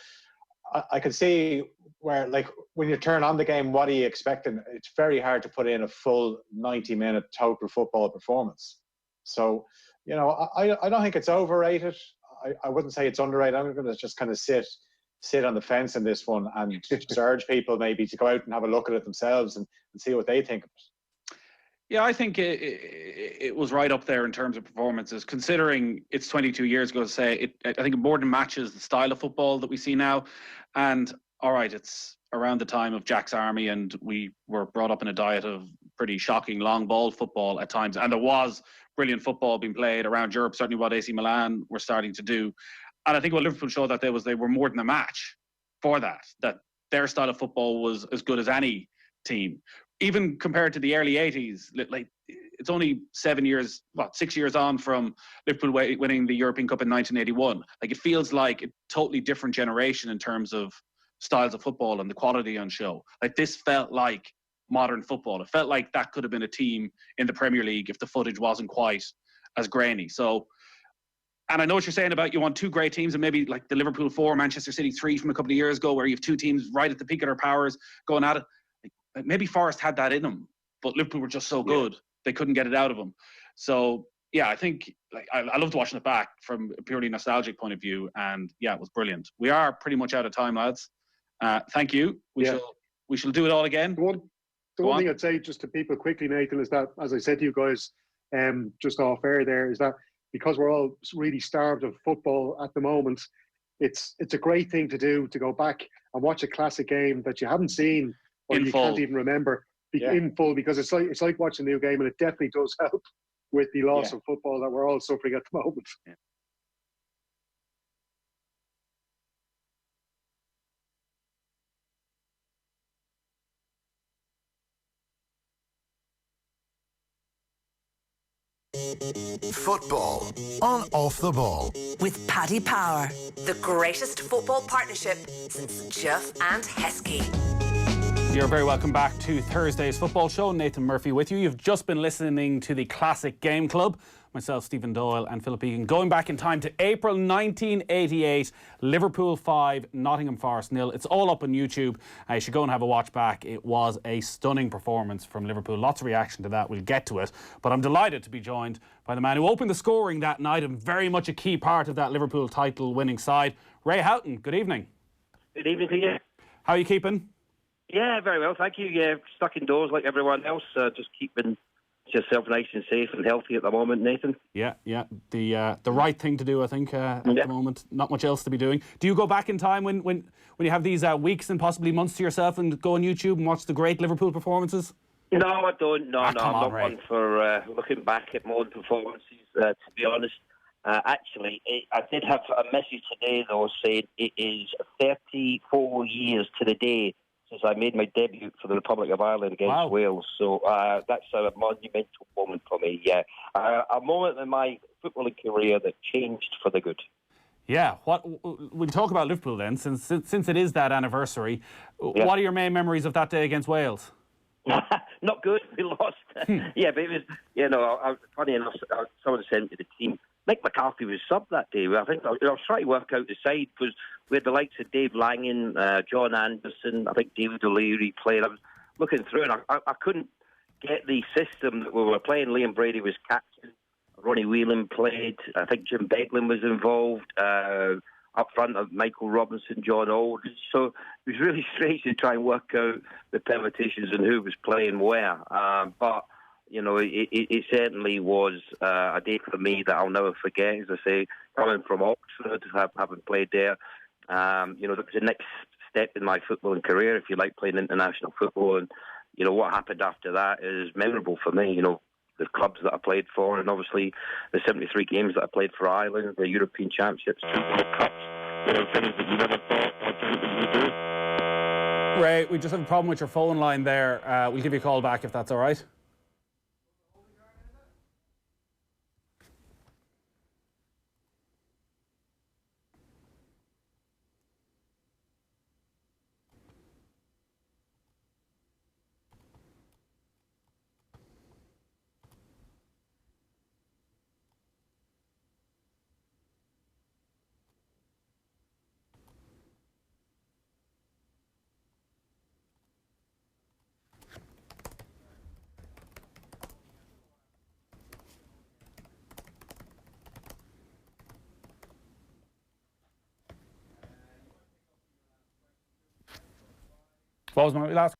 I can see where, like, when you turn on the game, what are you expecting? It's very hard to put in a full 90-minute total football performance. So, you know, I don't think it's overrated. I wouldn't say it's underrated. I'm going to just kind of sit on the fence in this one and just urge people maybe to go out and have a look at it themselves and see what they think of it. Yeah, I think it was right up there in terms of performances, considering it's 22 years ago. To say I think it more than matches the style of football that we see now. And all right, it's around the time of Jack's Army, and we were brought up in a diet of pretty shocking long ball football at times. And there was brilliant football being played around Europe, certainly what AC Milan were starting to do. And I think what Liverpool showed that they were more than a match for that their style of football was as good as any team. Even compared to the early 80s, like it's only 6 years on from Liverpool winning the European Cup in 1981. Like, it feels like a totally different generation in terms of styles of football and the quality on show. Like, this felt like modern football. It felt like that could have been a team in the Premier League if the footage wasn't quite as grainy. So, and I know what you're saying about you want two great teams, and maybe like the Liverpool 4, Manchester City 3 from a couple of years ago, where you have two teams right at the peak of their powers going at it. Maybe Forest had that in them, but Liverpool were just so good they couldn't get it out of them. So yeah, I think I loved watching it back from a purely nostalgic point of view, and yeah, it was brilliant. We are pretty much out of time, lads. Thank you. We shall do it all again. The one thing I'd say just to people quickly, Nathan, is that, as I said to you guys just off air there, is that because we're all really starved of football at the moment, it's a great thing to do, to go back and watch a classic game that you haven't seen or you can't even remember in full, because it's like watching a new game, and it definitely does help with the loss of football that we're all suffering at the moment. Yeah. Football on Off the Ball with Paddy Power, the greatest football partnership since Jeff and Heskey. You're very welcome back to Thursday's football show. Nathan Murphy with you. You've just been listening to the Classic Game Club. Myself, Stephen Doyle, and Philip Egan, going back in time to April 1988. Liverpool 5, Nottingham Forest 0. It's all up on YouTube. You should go and have a watch back. It was a stunning performance from Liverpool. Lots of reaction to that. We'll get to it. But I'm delighted to be joined by the man who opened the scoring that night and very much a key part of that Liverpool title winning side. Ray Houghton, good evening. Good evening to you. How are you keeping? Yeah, very well, thank you. Yeah, stuck indoors like everyone else, just keeping yourself nice and safe and healthy at the moment, Nathan. Yeah. The right thing to do, I think, at the moment. Not much else to be doing. Do you go back in time when you have these weeks and possibly months to yourself and go on YouTube and watch the great Liverpool performances? No, I don't. No, I'm not Ray. one for looking back at my own performances, to be honest. Actually, I did have a message today, though, saying it is 34 years to the day since I made my debut for the Republic of Ireland against Wales. So that's a monumental moment for me, a moment in my footballing career that changed for the good. Yeah, we'll talk about Liverpool then, since it is that anniversary. Yeah. What are your main memories of that day against Wales? Not good, we lost. Yeah, but it was, funny enough, someone sent me the team. Mick McCarthy was sub that day. I think I was trying to work out the side because we had the likes of Dave Langan, John Anderson, I think David O'Leary played. I was looking through and I couldn't get the system that we were playing. Liam Brady was captain. Ronnie Whelan played. I think Jim Beglin was involved. Up front of Michael Robinson, John Aldridge. So it was really strange to try and work out the permutations and who was playing where. But it certainly was a day for me that I'll never forget. As I say, coming from Oxford, having played there, that was the next step in my footballing career, if you like, playing international football. And, what happened after that is memorable for me. The clubs that I played for, and obviously the 73 games that I played for Ireland, the European Championships, World Cups, things that you never thought you would do. Ray, we just have a problem with your phone line there. We'll give you a call back if that's all right. What was my last?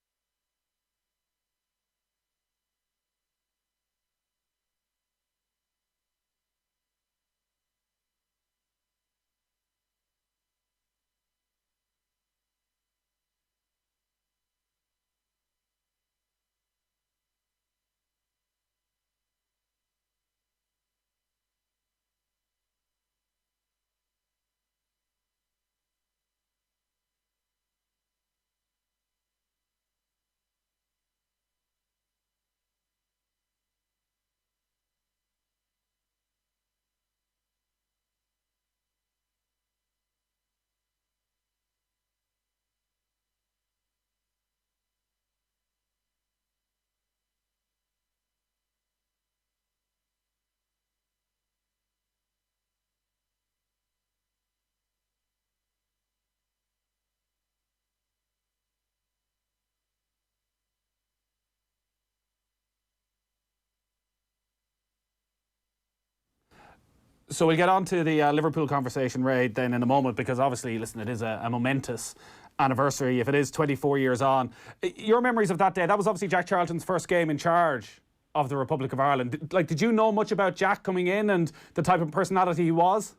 So we'll get on to the Liverpool conversation, Ray, then in a moment, because obviously, listen, it is a momentous anniversary if it is 24 years on. Your memories of that day, that was obviously Jack Charlton's first game in charge of the Republic of Ireland. Did you know much about Jack coming in and the type of personality he was?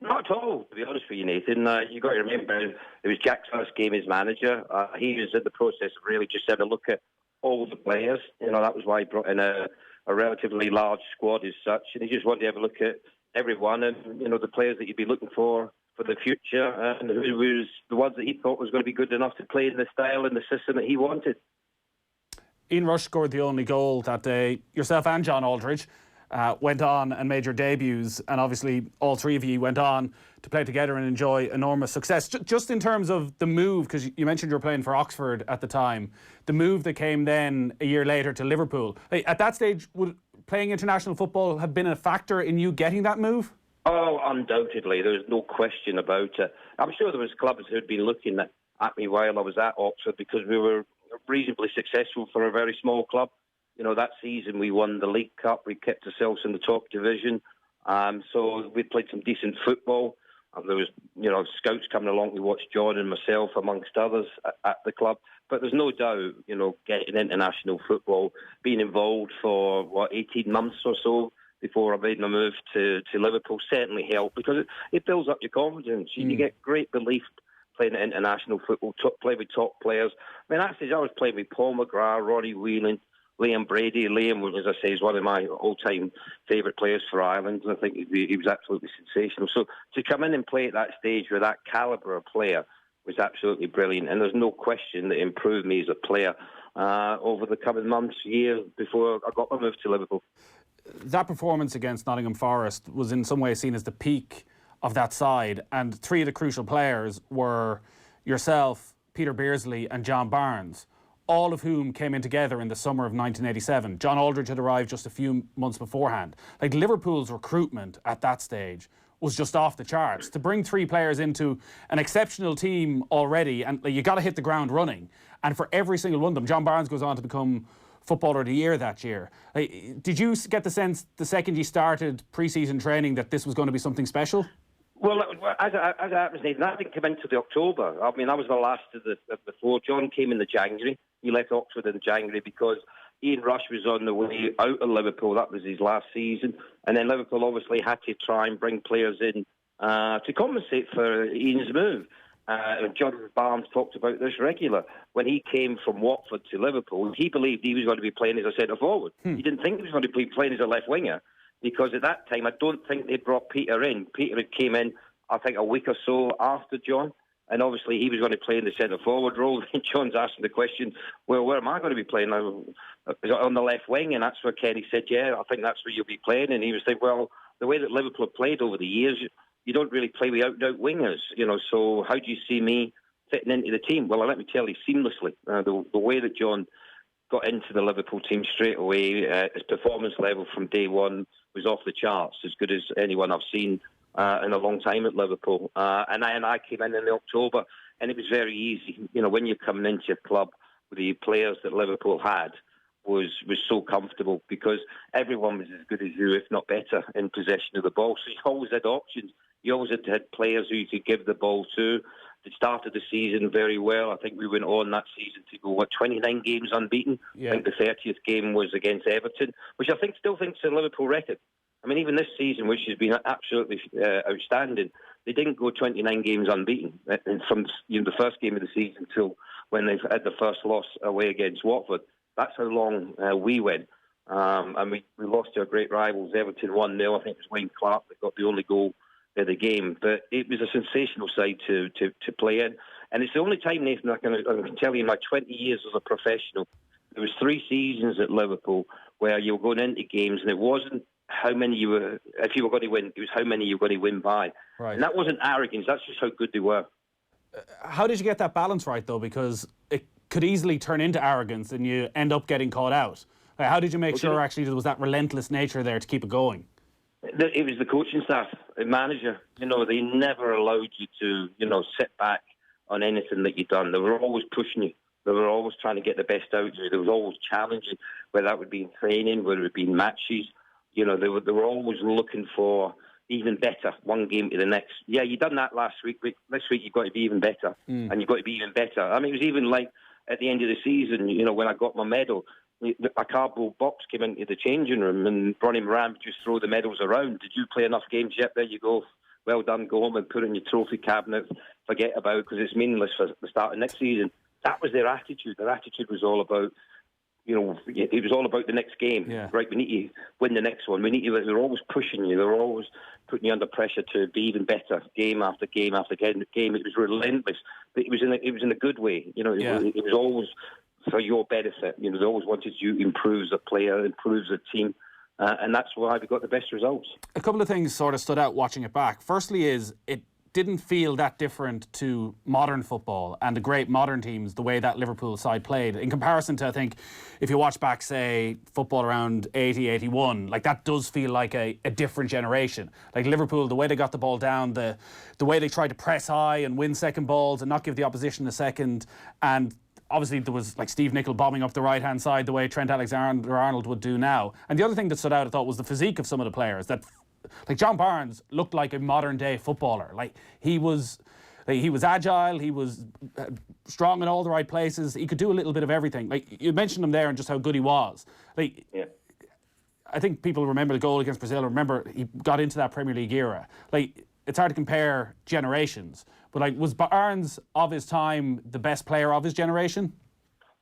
Not at all, to be honest with you, Nathan. You got to remember, it was Jack's first game as manager. He was in the process of really just having a look at all the players. That was why he brought in a relatively large squad as such, and he just wanted to have a look at everyone and, the players that you'd be looking for the future, and who was the ones that he thought was going to be good enough to play in the style and the system that he wanted. Ian Rush scored the only goal that day. Yourself and John Aldridge went on and made your debuts, and obviously all three of you went on to play together and enjoy enormous success. Just in terms of the move, because you mentioned you were playing for Oxford at the time, the move that came then a year later to Liverpool. At that stage, would playing international football have been a factor in you getting that move? Oh, undoubtedly. There's no question about it. I'm sure there was clubs who'd been looking at me while I was at Oxford, because we were reasonably successful for a very small club. That season we won the League Cup. We kept ourselves in the top division. So we played some decent football. There was, scouts coming along to watch John and myself, amongst others, at the club. But there's no doubt, getting international football, being involved for, 18 months or so before I made my move to Liverpool certainly helped, because it builds up your confidence. You get great belief playing international football, play with top players. I mean, actually, I was playing with Paul McGrath, Ronnie Whelan, Liam Brady. Liam, as I say, is one of my all-time favourite players for Ireland. I think he was absolutely sensational. So to come in and play at that stage with that calibre of player was absolutely brilliant. And there's no question that it improved me as a player over the coming months, years before I got my move to Liverpool. That performance against Nottingham Forest was in some ways seen as the peak of that side. And three of the crucial players were yourself, Peter Beardsley and John Barnes, all of whom came in together in the summer of 1987. John Aldridge had arrived just a few months beforehand. Liverpool's recruitment at that stage was just off the charts. To bring three players into an exceptional team already, and you got to hit the ground running. And for every single one of them, John Barnes goes on to become Footballer of the Year that year. Did you get the sense the second you started pre-season training that this was going to be something special? Well, as it happens, Nathan, I didn't come into the October. I mean, I was the last of the four. John came in the January. He left Oxford in January because Ian Rush was on the way out of Liverpool. That was his last season. And then Liverpool obviously had to try and bring players in to compensate for Ian's move. John Barnes talked about this regular. When he came from Watford to Liverpool, he believed he was going to be playing as a centre-forward. He didn't think he was going to be playing as a left-winger, because at that time, I don't think they brought Peter in. Peter had came in, I think, a week or so after John, and obviously he was going to play in the centre-forward role. John's asking the question, well, where am I going to be playing? On the left wing? And that's where Kenny said, yeah, I think that's where you'll be playing. And he was saying, well, the way that Liverpool have played over the years, you don't really play with out wingers, so how do you see me fitting into the team? Well, let me tell you, seamlessly. The way that John got into the Liverpool team straight away, his performance level from day one was off the charts, as good as anyone I've seen in a long time at Liverpool. And I came in October, and it was very easy. When you're coming into a club with the players that Liverpool had, was so comfortable, because everyone was as good as you, if not better, in possession of the ball. So you always had options. You always had players who you could give the ball to. They started the season very well. I think we went on that season to go, 29 games unbeaten. Yeah. I think the 30th game was against Everton, which I still think is a Liverpool record. I mean, even this season, which has been absolutely outstanding, they didn't go 29 games unbeaten from the first game of the season till when they've had the first loss away against Watford. That's how long we went. And we lost to our great rivals, Everton 1-0. I think it was Wayne Clark that got the only goal of the game. But it was a sensational side to play in. And it's the only time, Nathan, I can tell you in my 20 years as a professional, there was 3 seasons at Liverpool where you were going into games and it wasn't how many you were, if you were going to win, it was how many you were going to win by. Right. And that wasn't arrogance, that's just how good they were. How did you get that balance right, though? Because it could easily turn into arrogance and you end up getting caught out. Like, how did you make sure actually there was that relentless nature there to keep it going? It was the coaching staff, the manager. They never allowed you to, sit back on anything that you'd done. They were always pushing you. They were always trying to get the best out of you. They were always challenging, whether that would be in training, whether it be in matches. They were always looking for even better, one game to the next. Yeah, you done that last week. This week you've got to be even better, and you've got to be even better. I mean, it was even like at the end of the season, when I got my medal, a cardboard box came into the changing room and Bronny Moran would just throw the medals around. Did you play enough games yet? There you go. Well done. Go home and put it in your trophy cabinet. Forget about it because it's meaningless for the start of next season. That was their attitude. Their attitude was all about, it was all about the next game. Yeah. Right, we need to win the next one. They were always pushing you. They were always putting you under pressure to be even better, game after game after game. It was relentless, but it was in a good way. It was always for your benefit. They always wanted you to improve as a player, improve as a team. And that's why we got the best results. A couple of things sort of stood out watching it back. Firstly is it didn't feel that different to modern football and the great modern teams, the way that Liverpool side played. In comparison to, I think, if you watch back, say, football around 80, 81, like that does feel like a different generation. Like Liverpool, the way they got the ball down, the way they tried to press high and win second balls and not give the opposition a second. And obviously there was like Steve Nicol bombing up the right-hand side the way Trent Alexander-Arnold would do now. And the other thing that stood out, I thought, was the physique of some of the players. That, like John Barnes looked like a modern-day footballer. Like he was agile, he was strong in all the right places. He could do a little bit of everything. Like you mentioned him there and just how good he was. Like, yeah. I think people remember the goal against Brazil. Remember he got into that Premier League era. Like it's hard to compare generations. But like, was Barnes of his time the best player of his generation?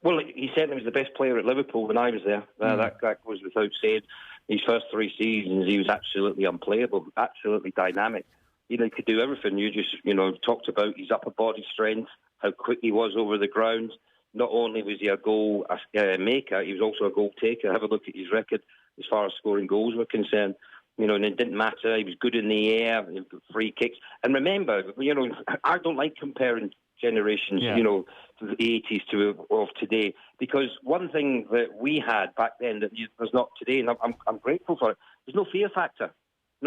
Well, he certainly was the best player at Liverpool when I was there. That goes without saying. His first 3 seasons, he was absolutely unplayable, absolutely dynamic. He could do everything. You just, talked about his upper body strength, how quick he was over the ground. Not only was he a goal maker, he was also a goal taker. Have a look at his record as far as scoring goals were concerned. And it didn't matter. He was good in the air, free kicks. And remember, I don't like comparing generations, from the 80s to of today, because one thing that we had back then that was not today, and I'm grateful for it, there's no fear factor.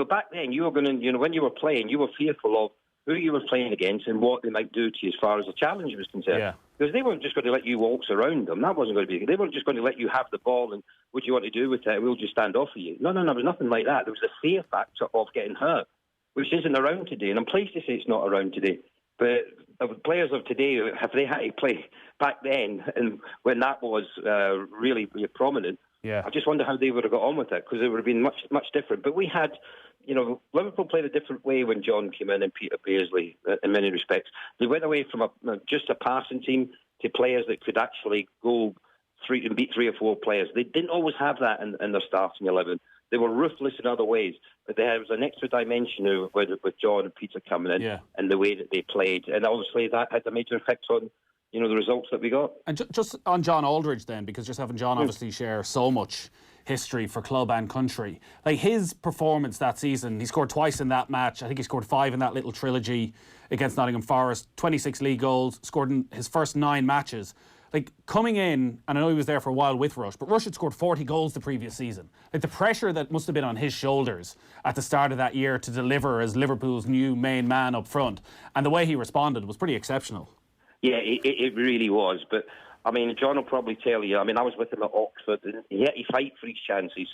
Back then you were going to, when you were playing, you were fearful of who you were playing against and what they might do to you as far as the challenge was concerned. Yeah. Because they weren't just going to let you waltz around them. That wasn't going to be. They weren't just going to let you have the ball and what do you want to do with it? We'll just stand off for you. No, there was nothing like that. There was the fear factor of getting hurt, which isn't around today. And I'm pleased to say it's not around today. But the players of today, have they had to play back then and when that was really prominent? Yeah. I just wonder how they would have got on with it, because it would have been much, much different. But we had, Liverpool played a different way when John came in and Peter Beardsley in many respects. They went away from just a passing team to players that could actually go and beat 3 or 4 players. They didn't always have that in their starting 11. They were ruthless in other ways, but there was an extra dimension with John and Peter coming in and the way that they played. And obviously that had a major effect on the results that we got. And just on John Aldridge then, because yourself and John obviously share so much history for club and country. Like his performance that season, he scored twice in that match. I think he scored 5 in that little trilogy against Nottingham Forest, 26 league goals, scored in his first 9 matches. Like coming in, and I know he was there for a while with Rush, but Rush had scored 40 goals the previous season. Like the pressure that must have been on his shoulders at the start of that year to deliver as Liverpool's new main man up front, and the way he responded was pretty exceptional. Yeah, it really was. But I mean, John will probably tell you. I mean, I was with him at Oxford, and he had to fight for his chances.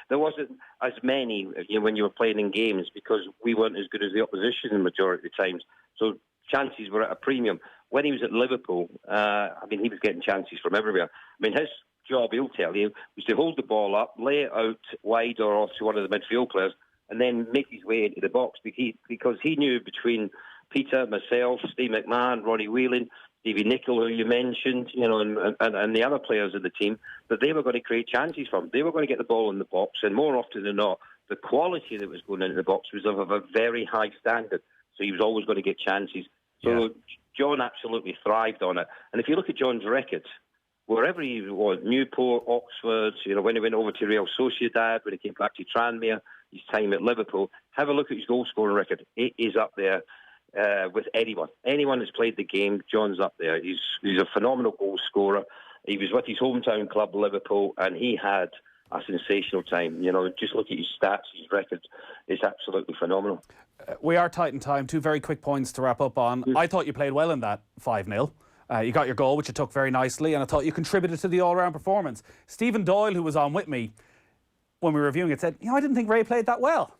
There wasn't as many when you were playing in games because we weren't as good as the opposition in the majority of the times. So chances were at a premium. When he was at Liverpool, I mean, he was getting chances from everywhere. I mean, his job, he'll tell you, was to hold the ball up, lay it out wide or off to one of the midfield players, and then make his way into the box because he knew between Peter, myself, Steve McMahon, Ronnie Whelan, Stevie Nicol, who you mentioned, and the other players of the team, that they were going to create chances from. They were going to get the ball in the box, and more often than not, the quality that was going into the box was of a very high standard. So he was always going to get chances. So John absolutely thrived on it. And if you look at John's record, wherever he was, Newport, Oxford, when he went over to Real Sociedad, when he came back to Tranmere, his time at Liverpool, have a look at his goal scoring record. It is up there. With anyone that's played the game, John's up there. He's a phenomenal goal scorer. He was with his hometown club, Liverpool, and he had a sensational time. Just look at his stats, his record is absolutely phenomenal. We are tight in time. 2 very quick points to wrap up on. I thought you played well in that 5-0. You got your goal, which you took very nicely, and I thought you contributed to the all-round performance. Stephen Doyle, who was on with me when we were reviewing it, said, I didn't think Ray played that well.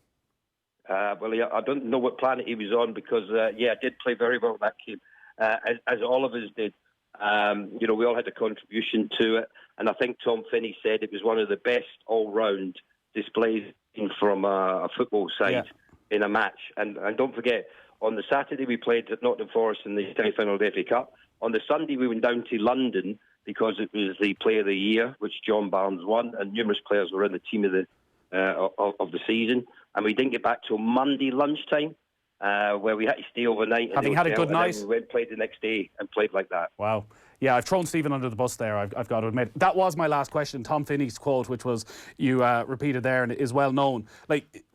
Well, I don't know what planet he was on because, I did play very well that game, as all of us did. We all had a contribution to it, and I think Tom Finney said it was one of the best all-round displays from a football side in a match. And don't forget, on the Saturday we played at Nottingham Forest in the semi-final of the FA Cup. On the Sunday we went down to London because it was the Player of the Year, which John Barnes won, and numerous players were in the team of the season. And we didn't get back till Monday lunchtime, where we had to stay overnight. Having had a good night. We went and played the next day and played like that. Wow. Yeah, I've thrown Stephen under the bus there, I've got to admit. That was my last question. Tom Finney's quote, which was you repeated there and is well known.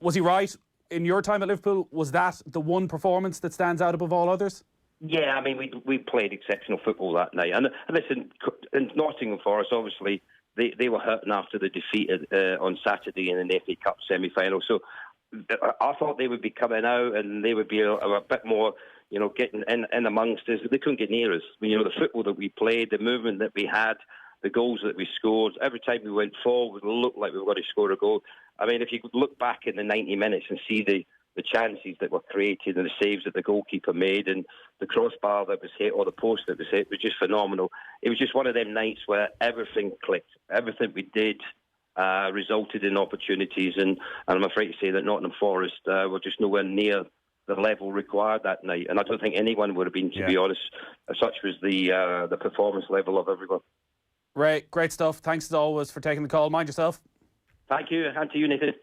Was he right in your time at Liverpool? Was that the one performance that stands out above all others? Yeah, I mean, we played exceptional football that night. And listen, in Nottingham Forest, obviously, they were hurting after the defeat on Saturday in an FA Cup semi-final. So I thought they would be coming out and they would be a bit more, getting in amongst us. They couldn't get near us. The football that we played, the movement that we had, the goals that we scored, every time we went forward, it looked like we were going to score a goal. I mean, if you could look back in the 90 minutes and see the chances that were created and the saves that the goalkeeper made and the crossbar that was hit or the post that was hit, it was just phenomenal. It was just one of them nights where everything clicked. Everything we did resulted in opportunities, and I'm afraid to say that Nottingham Forest were just nowhere near the level required that night, and I don't think anyone would have been, to be honest. Such was the performance level of everyone. Ray, great stuff. Thanks as always for taking the call. Mind yourself. Thank you, and to you, Nathan.